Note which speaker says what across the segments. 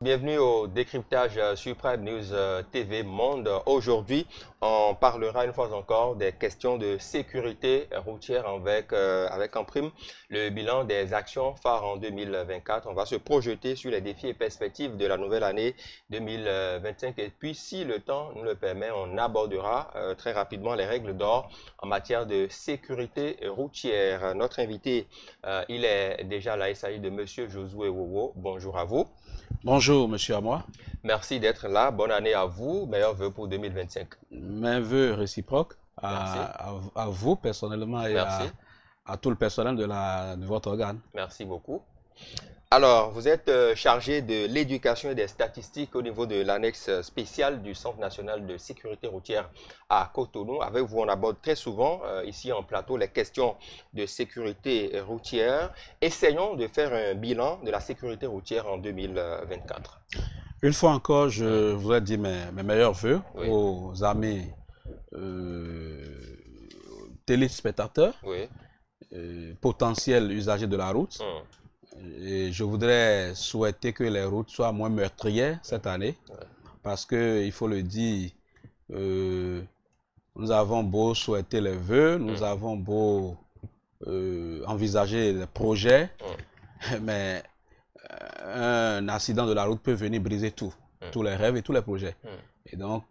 Speaker 1: Bienvenue au décryptage sur Prime News TV Monde. Aujourd'hui, on parlera une fois encore des questions de sécurité routière avec en prime le bilan des actions phares en 2024. On va se projeter sur les défis et perspectives de la nouvelle année 2025. Et puis, si le temps nous le permet, on abordera très rapidement les règles d'or en matière de sécurité routière. Notre invité, il est déjà là. Il s'agit de Monsieur Josué Wowo. Bonjour à vous.
Speaker 2: Bonjour, monsieur Amoa.
Speaker 1: Merci d'être là. Bonne année à vous. Meilleurs vœux pour 2025.
Speaker 2: Mes vœux réciproques
Speaker 1: Merci.
Speaker 2: à vous personnellement et
Speaker 1: Merci.
Speaker 2: à tout le personnel de votre organe.
Speaker 1: Merci beaucoup. Alors, vous êtes chargé de l'éducation et des statistiques au niveau de l'annexe spéciale du Centre national de sécurité routière à Cotonou. Avec vous, on aborde très souvent ici en plateau les questions de sécurité routière. Essayons de faire un bilan de la sécurité routière en 2024.
Speaker 2: Une fois encore, je voudrais dire mes meilleurs vœux
Speaker 1: Oui.
Speaker 2: aux amis téléspectateurs,
Speaker 1: Oui.
Speaker 2: potentiels usagers de la route.
Speaker 1: Hum.
Speaker 2: Et je voudrais souhaiter que les routes soient moins meurtrières cette année,
Speaker 1: Ouais.
Speaker 2: parce que, il faut le dire, nous avons beau souhaiter les vœux, nous avons beau envisager les projets, mais un accident de la route peut venir briser tout, tous les rêves et tous les projets. Et donc,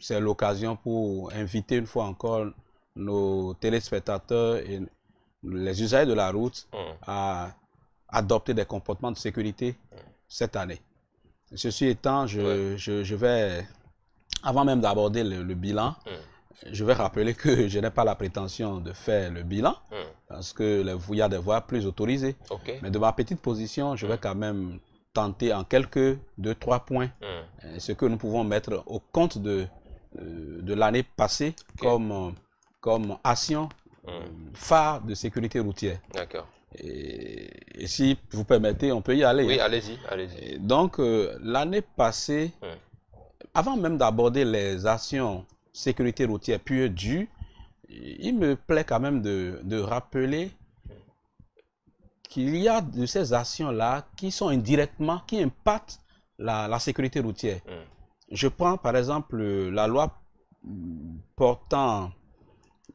Speaker 2: c'est l'occasion pour inviter une fois encore nos téléspectateurs et les usagers de la route à adopter des comportements de sécurité cette année. Ceci étant, je vais, avant même d'aborder le bilan, je vais rappeler que je n'ai pas la prétention de faire le bilan, parce que il y a des voies plus autorisées.
Speaker 1: OK.
Speaker 2: Mais de ma petite position, je vais quand même tenter en quelques 2-3 points ce que nous pouvons mettre au compte de l'année passée comme action phare de sécurité routière.
Speaker 1: D'accord.
Speaker 2: Et si vous permettez, on peut y aller.
Speaker 1: Oui,
Speaker 2: hein.
Speaker 1: allez-y, allez-y.
Speaker 2: Donc, l'année passée, avant même d'aborder les actions sécurité routière pure et dure, il me plaît quand même de rappeler qu'il y a de ces actions-là qui sont indirectement, qui impactent la sécurité routière. Je prends par exemple la loi portant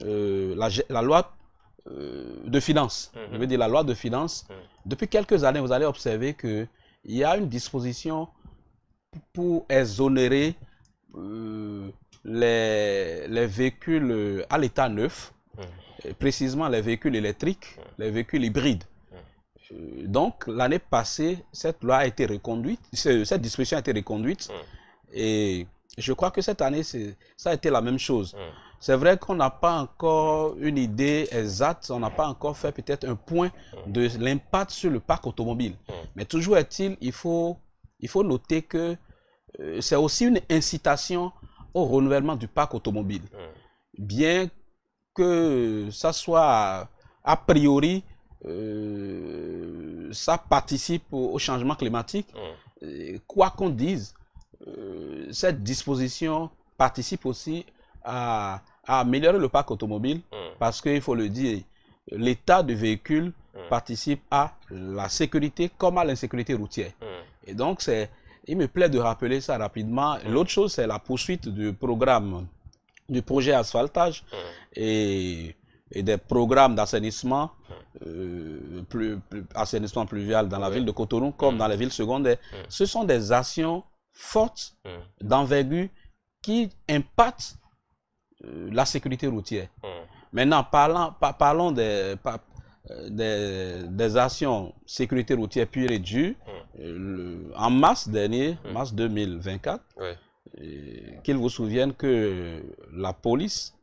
Speaker 2: la loi de finances. Je veux dire la loi de finances. Depuis quelques années, vous allez observer qu'il y a une disposition pour exonérer les véhicules à l'état neuf, précisément les véhicules électriques, les véhicules hybrides. Donc, l'année passée, cette loi a été reconduite, cette disposition a été reconduite, et je crois que cette année, ça a été la même chose. C'est vrai qu'on n'a pas encore une idée exacte, on n'a pas encore fait peut-être un point de l'impact sur le parc automobile. Mais toujours est-il, il faut noter que c'est aussi une incitation au renouvellement du parc automobile. Bien que ça soit a priori, ça participe au changement climatique, quoi qu'on dise, cette disposition participe aussi à améliorer le parc automobile, parce qu'il faut le dire, l'état du véhicule participe à la sécurité comme à l'insécurité routière. Et donc, il me plaît de rappeler ça rapidement. L'autre chose, c'est la poursuite du programme, du projet asphaltage et des programmes d'assainissement, assainissement pluvial dans la ville de Cotonou comme dans les villes secondaires. Ce sont des actions fortes d'envergure qui impactent la sécurité routière. Maintenant, parlons des actions sécurité routière pure et dure. En mars dernier, mars 2024, qu'il vous souvienne que la police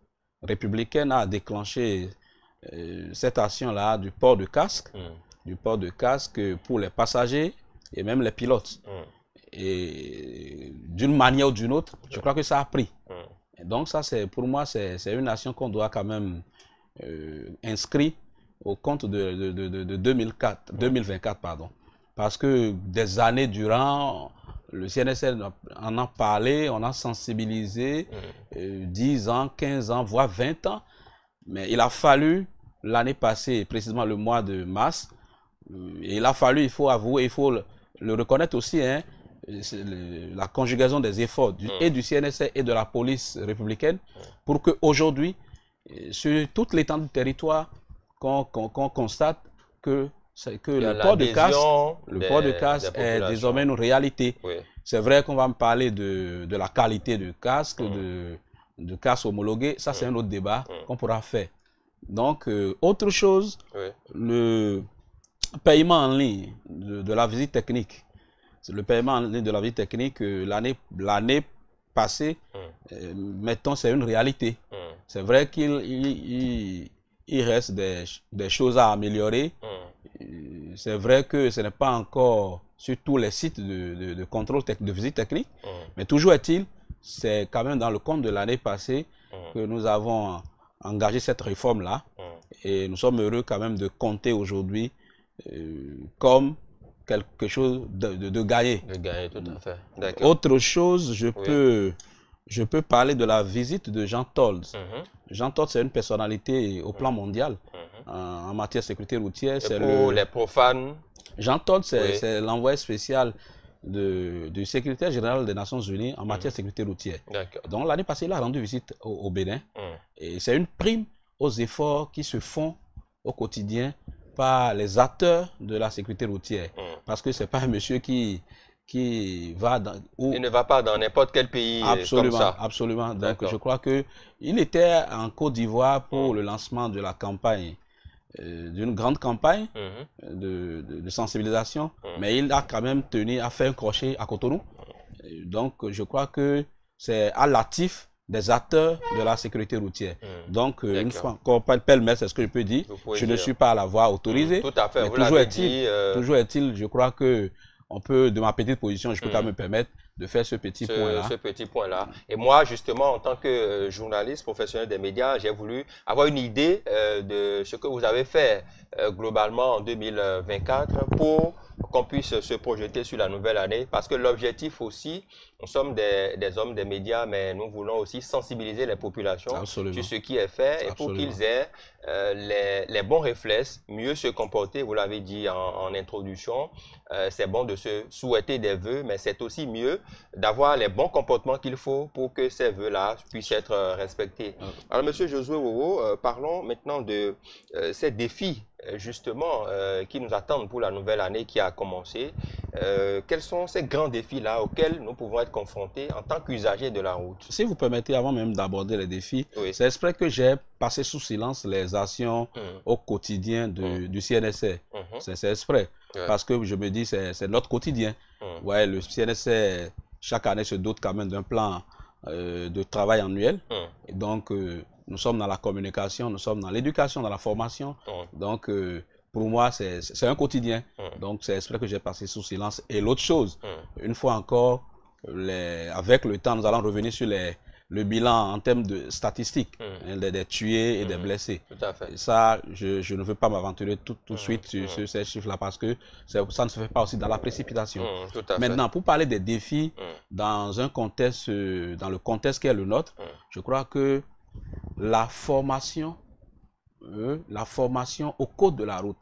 Speaker 2: républicaine a déclenché cette action-là du port de casque, pour les passagers et même les pilotes. Et d'une manière ou d'une autre, je crois que ça a pris. Et donc ça, pour moi, c'est une action qu'on doit quand même inscrire au compte de 2024, pardon. Parce que des années durant, le CNSL en a parlé, on a sensibilisé 10 ans, 15 ans, voire 20 ans. Mais il a fallu, l'année passée, précisément le mois de mars, il a fallu, il faut avouer, il faut le reconnaître aussi, hein, la conjugaison des efforts et du CNSA et de la police républicaine pour qu'aujourd'hui, sur toute l'étendue du territoire, qu'on constate que le port de casque est désormais une réalité. Oui. C'est vrai qu'on va me parler de la qualité du casque, de casque homologué. Ça, c'est un autre débat qu'on pourra faire. Donc, autre chose, le paiement en ligne de la visite technique. Le paiement en ligne de la visite technique, l'année passée, mettons, c'est une réalité. C'est vrai qu'il reste des choses à améliorer. C'est vrai que ce n'est pas encore sur tous les sites de contrôle de visite technique, mais toujours est-il, c'est quand même dans le compte de l'année passée que nous avons engagé cette réforme-là. Et nous sommes heureux quand même de compter aujourd'hui comme quelque chose de gagné.
Speaker 1: De gagné, tout à fait.
Speaker 2: Autre chose, je peux parler de la visite de Jean Todt. Jean Todt, c'est une personnalité au plan mondial en matière de sécurité routière.
Speaker 1: Et pour les profanes,
Speaker 2: Jean Todt, c'est l'envoyé spécial du secrétaire général des Nations Unies en matière de sécurité routière. Donc l'année passée, il a rendu visite au Bénin. Et c'est une prime aux efforts qui se font au quotidien par les acteurs de la sécurité routière. Parce que ce n'est pas un monsieur qui va dans...
Speaker 1: Il ne va pas dans n'importe quel pays comme ça.
Speaker 2: Absolument. Donc je crois qu'il était en Côte d'Ivoire pour le lancement de la campagne, d'une grande campagne de sensibilisation, mais il a quand même tenu à faire un crochet à Cotonou. Donc je crois que c'est à l'actif des acteurs de la sécurité routière. Donc, une fois encore, pêle-mêle, c'est ce que je peux dire. Je ne suis pas à l'avoir autorisé.
Speaker 1: Tout à fait,
Speaker 2: vous l'avez dit. Toujours est-il, je crois que on peut, de ma petite position, je peux quand même me permettre de faire ce petit point-là.
Speaker 1: Ce petit point-là. Et moi, justement, en tant que journaliste professionnel des médias, j'ai voulu avoir une idée de ce que vous avez fait globalement en 2024 pour qu'on puisse se projeter sur la nouvelle année. Parce que l'objectif aussi, nous sommes des hommes des médias, mais nous voulons aussi sensibiliser les populations sur ce qui est fait et pour qu'ils aient les bons réflexes, mieux se comporter. Vous l'avez dit en introduction, c'est bon de se souhaiter des vœux, mais c'est aussi mieux d'avoir les bons comportements qu'il faut pour que ces vœux-là puissent être respectés. Alors, Monsieur Josué Wowo, parlons maintenant de ces défis justement qui nous attendent pour la nouvelle année qui a commencé. Quels sont ces grands défis-là auxquels nous pouvons être confrontés en tant qu'usagers de la route?
Speaker 2: Si vous permettez, avant même d'aborder les défis, c'est exprès que j'ai passé sous silence les actions au quotidien du CNSA. C'est exprès, parce que je me dis c'est notre quotidien. Ouais, le CNSA, chaque année, se dote quand même d'un plan de travail annuel. Et donc, nous sommes dans la communication, nous sommes dans l'éducation, dans la formation. Donc, pour moi, c'est un quotidien. Donc, c'est exprès que j'ai passé sous silence. Et l'autre chose, une fois encore, avec le temps, nous allons revenir sur le bilan en termes de statistiques, des tués et des blessés.
Speaker 1: Tout à fait.
Speaker 2: Et ça, je ne veux pas m'aventurer tout de suite sur ces chiffres-là parce que ça ne se fait pas aussi dans la précipitation. Maintenant, pour parler des défis dans un contexte, dans le contexte qui est le nôtre, je crois que la formation au code de la route,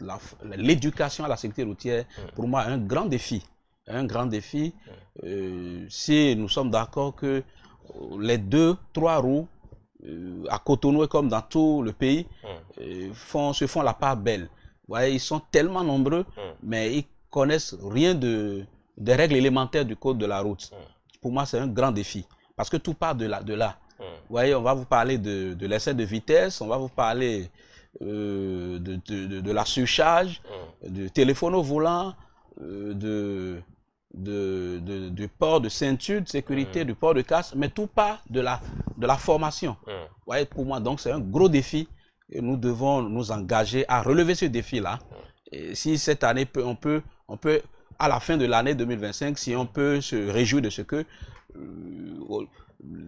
Speaker 2: l'éducation à la sécurité routière, pour moi, est un grand défi. Un grand défi. Si nous sommes d'accord que les 2-3 roues à Cotonou, comme dans tout le pays, se font la part belle. Vous voyez, ils sont tellement nombreux, mais ils connaissent rien des règles élémentaires du code de la route. Pour moi, c'est un grand défi. Parce que tout part de là. Vous voyez, on va vous parler de l'excès de vitesse, on va vous parler de la surcharge, du téléphone au volant, du port de ceinture de sécurité, du port de casque, mais tout part de la formation. Vous voyez, pour moi, donc c'est un gros défi et nous devons nous engager à relever ce défi-là. Et si cette année, on peut, à la fin de l'année 2025, si on peut se réjouir de ce que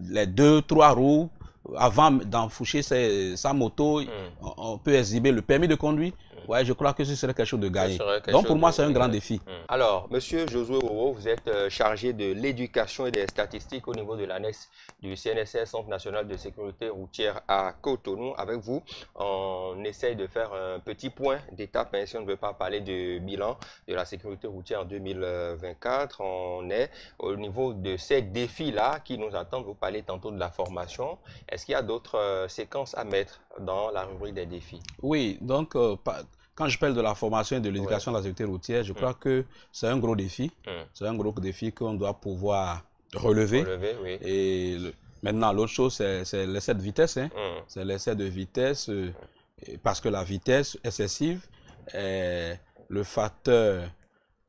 Speaker 2: les 2-3 roues, avant d'enfoucher sa moto, on peut exhiber le permis de conduire. Ouais, je crois que ce serait quelque chose de gagné. Donc pour moi, c'est un grand défi.
Speaker 1: Alors, Monsieur Josué Wowo, vous êtes chargé de l'éducation et des statistiques au niveau de l'annexe du CNSS, Centre national de sécurité routière à Cotonou. Avec vous, on essaye de faire un petit point d'étape, si on ne veut pas parler de bilan de la sécurité routière en 2024. On est au niveau de ces défis-là qui nous attendent. Vous parlez tantôt de la formation. Est-ce qu'il y a d'autres séquences à mettre dans la rubrique des défis?
Speaker 2: Oui, donc quand je parle de la formation et de l'éducation de la sécurité routière, je crois que c'est un gros défi. C'est un gros défi qu'on doit pouvoir relever.
Speaker 1: Oui.
Speaker 2: Et maintenant, l'autre chose, c'est l'excès de vitesse. Hein. C'est l'excès de vitesse parce que la vitesse excessive est le facteur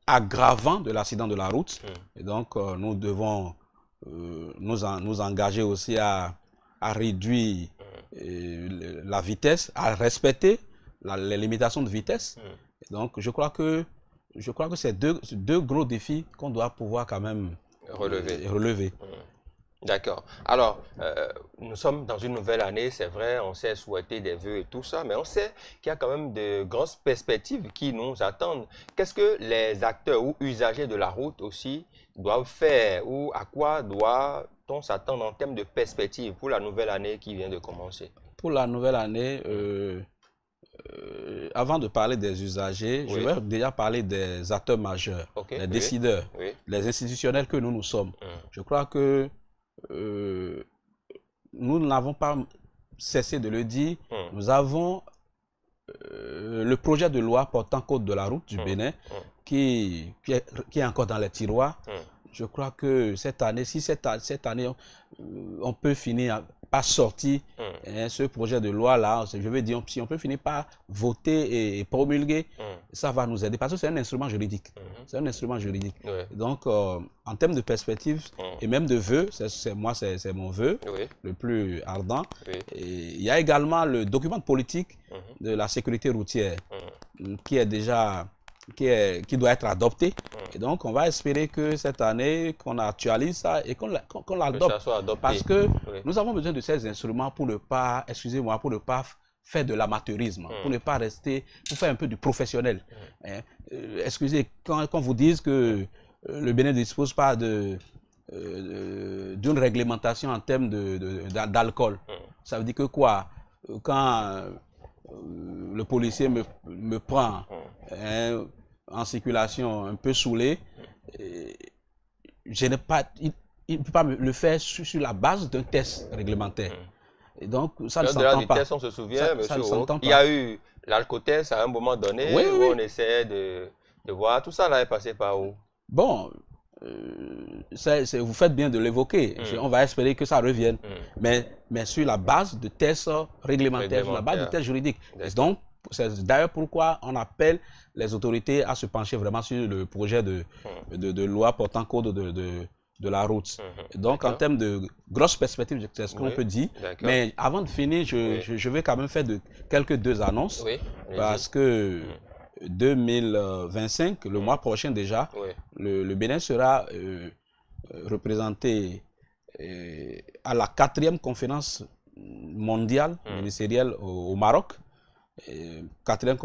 Speaker 2: aggravant de l'accident de la route. Et donc, nous devons nous engager aussi à réduire la vitesse, à respecter les limitations de vitesse. Et donc, je crois que c'est deux gros défis qu'on doit pouvoir quand même relever.
Speaker 1: D'accord. Alors, nous sommes dans une nouvelle année, c'est vrai, on sait souhaiter des vœux et tout ça, mais on sait qu'il y a quand même de grosses perspectives qui nous attendent. Qu'est-ce que les acteurs ou usagers de la route aussi doivent faire ou à quoi doit-on s'attendre en termes de perspectives pour la nouvelle année qui vient de commencer?
Speaker 2: Pour la nouvelle année, avant de parler des usagers, je vais déjà parler des acteurs majeurs, les décideurs, les institutionnels que nous sommes. Je crois que nous n'avons pas cessé de le dire. Nous avons le projet de loi portant code de la route du Bénin qui est encore dans les tiroirs. Je crois que cette année, si cette année, on peut finir par sortir ce projet de loi-là, je veux dire, si on peut finir par voter et promulguer, ça va nous aider parce que c'est un instrument juridique. C'est un instrument juridique. Donc, en termes de perspective et même de vœux, c'est mon vœu le plus ardent. Et il y a également le document de politique de la sécurité routière qui est déjà qui doit être adopté. Et donc, on va espérer que cette année, qu'on actualise ça et qu'on l'adopte. Parce que nous avons besoin de ces instruments pour ne pas, excusez-moi, pour ne pas faire de l'amateurisme, pour ne pas rester, pour faire un peu du professionnel. Excusez, quand vous dites que le Bénin ne dispose pas d'une réglementation en termes d'alcool, ça veut dire que quoi? Quand le policier me prend en circulation un peu saoulé, je n'ai pas, il ne peut pas me le faire sur la base d'un test réglementaire. Et donc, ça ne s'entend pas.
Speaker 1: On se souvient, il y a eu l'alcotest à un moment donné où on essayait de voir. Tout ça là est passé par où?
Speaker 2: Bon, vous faites bien de l'évoquer. On va espérer que ça revienne. Mais sur la base de tests réglementaires, sur la base de tests juridiques. Donc, c'est d'ailleurs pourquoi on appelle les autorités à se pencher vraiment sur le projet de loi portant code de la route. Donc, en termes de grosses perspectives, c'est ce qu'on peut dire. Mais avant de finir, je vais quand même faire quelques deux annonces. Parce que 2025, le mois prochain déjà, le Bénin sera représenté à la 4e conférence mondiale ministérielle au Maroc. 4e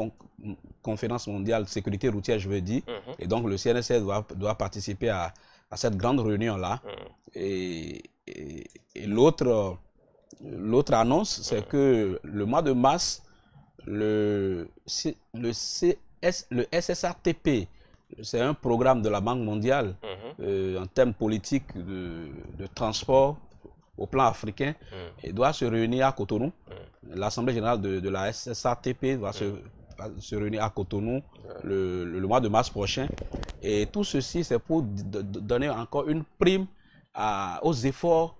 Speaker 2: conférence mondiale sécurité routière, je veux dire. Et donc, le CNSS doit participer à cette grande réunion-là. Et l'autre annonce, c'est que le mois de mars, le SSATP, c'est un programme de la Banque mondiale en termes politiques de transport au plan africain, et doit se réunir à Cotonou. L'Assemblée générale de la SSATP doit se réunir à Cotonou le mois de mars prochain. Et tout ceci, c'est pour donner encore une prime aux efforts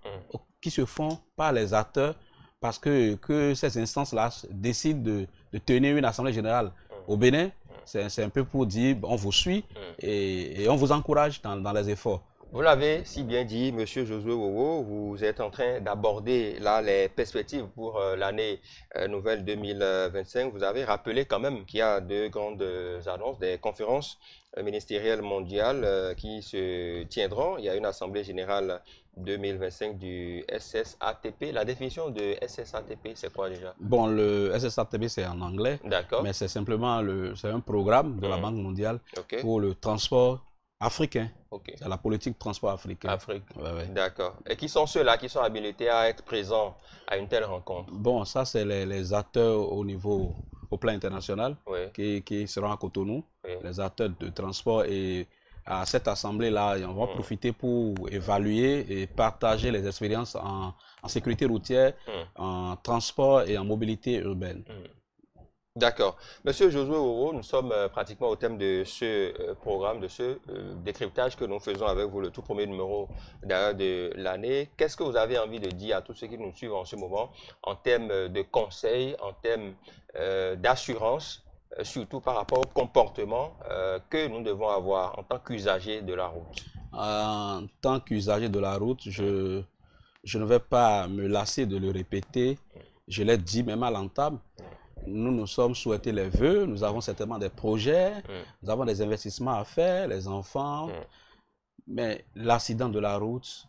Speaker 2: qui se font par les acteurs, parce que ces instances-là décident de tenir une Assemblée générale au Bénin. C'est un peu pour dire, on vous suit et on vous encourage dans les efforts.
Speaker 1: Vous l'avez si bien dit, Monsieur Josué Wowo, vous êtes en train d'aborder là les perspectives pour l'année nouvelle 2025. Vous avez rappelé quand même qu'il y a deux grandes annonces, des conférences ministérielles mondiales qui se tiendront. Il y a une assemblée générale 2025 du SSATP. La définition de SSATP, c'est quoi déjà?
Speaker 2: Bon, le SSATP, c'est en anglais,
Speaker 1: D'accord.
Speaker 2: mais c'est simplement c'est un programme de la Banque mondiale pour le transport africain. C'est la politique de transport africain.
Speaker 1: Afrique.
Speaker 2: Ouais.
Speaker 1: D'accord. Et qui sont ceux-là qui sont habilités à être présents à une telle rencontre?
Speaker 2: Bon, ça, c'est les acteurs au plan international qui seront à Cotonou, les acteurs de transport. Et à cette assemblée-là, on va profiter pour évaluer et partager les expériences en sécurité routière, en transport et en mobilité urbaine.
Speaker 1: D'accord. Monsieur Josué Wowo, nous sommes pratiquement au thème de ce programme, de ce décryptage que nous faisons avec vous, le tout premier numéro de l'année. Qu'est-ce que vous avez envie de dire à tous ceux qui nous suivent en ce moment en termes de conseils, en termes d'assurance, surtout par rapport au comportement que nous devons avoir en tant qu'usagers de la route?
Speaker 2: En tant qu'usager de la route, je ne vais pas me lasser de le répéter. Je l'ai dit même à l'entame. Nous nous sommes souhaités les vœux, nous avons certainement des projets, nous avons des investissements à faire, les enfants, mais l'accident de la route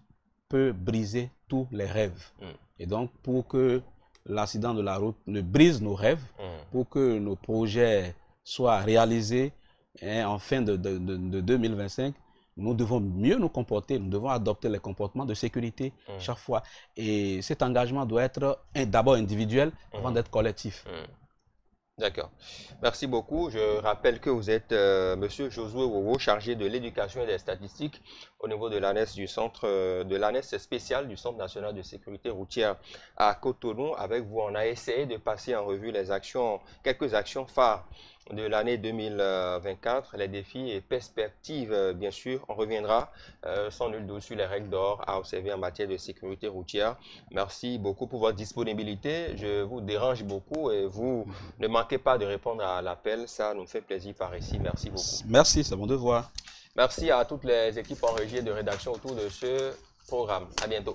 Speaker 2: peut briser tous les rêves. Et donc, pour que l'accident de la route ne brise nos rêves, pour que nos projets soient réalisés en fin de 2025, nous devons mieux nous comporter, nous devons adopter les comportements de sécurité chaque fois. Et cet engagement doit être d'abord individuel avant d'être collectif.
Speaker 1: D'accord. Merci beaucoup. Je rappelle que vous êtes Monsieur Josué Wowo, chargé de l'éducation et des statistiques au niveau de l'ANES du centre de l'ANES spécial du Centre national de sécurité routière à Cotonou. Avec vous, on a essayé de passer en revue les actions, quelques actions phares de l'année 2024, les défis et perspectives, bien sûr. On reviendra sans nul doute sur les règles d'or à observer en matière de sécurité routière. Merci beaucoup pour votre disponibilité. Je vous dérange beaucoup et vous ne manquez pas de répondre à l'appel. Ça nous fait plaisir par ici. Merci beaucoup.
Speaker 2: Merci, c'est mon devoir.
Speaker 1: Merci à toutes les équipes en régie et de rédaction autour de ce programme. À bientôt.